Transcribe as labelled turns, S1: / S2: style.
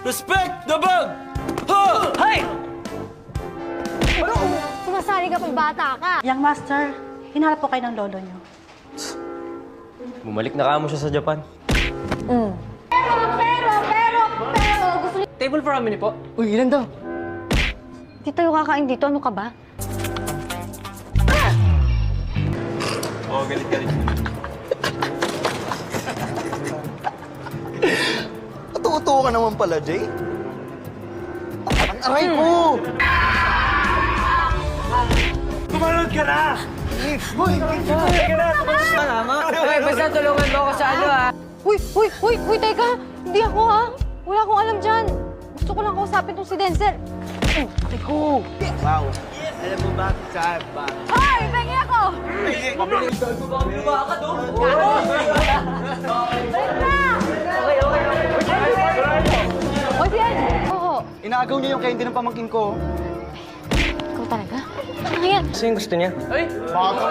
S1: Respect the bag! Ha! Hay!
S2: Ano? Sumasali ka pang bata ka.
S3: Young master, hinarap po kayo ng lolo niyo.
S1: Bumalik na kamo siya sa Japan.
S2: Pero, gusto niyo...
S1: Table for how many po? Uy, ilan daw?
S2: Di tayo kakain dito, ano ka ba?
S1: Oo, galit.
S4: Natutuwa ka naman pala, Jay. Ang aray ko!
S1: Tumalod ka na! Hoy! Tumalod ka na! Okay, basta tulungan mo ako sa ano, ha?
S2: Uy, teka! Hindi ako, ha? Wala akong alam dyan. Gusto ko lang kausapin tong si Denzel.
S4: Wow. Alam mo ba kung saan ba?
S2: Hoy! Pengi ako!
S1: Mabilis ka! Ito baka binubakan, no?
S2: Balik na! Oy, Bien! Oo.
S4: Inaagaw niya yung candy ng pamangkin ko.
S2: Ikaw talaga? Ano yan?
S1: Kasi yung gusto niya. Ay!
S4: Baka.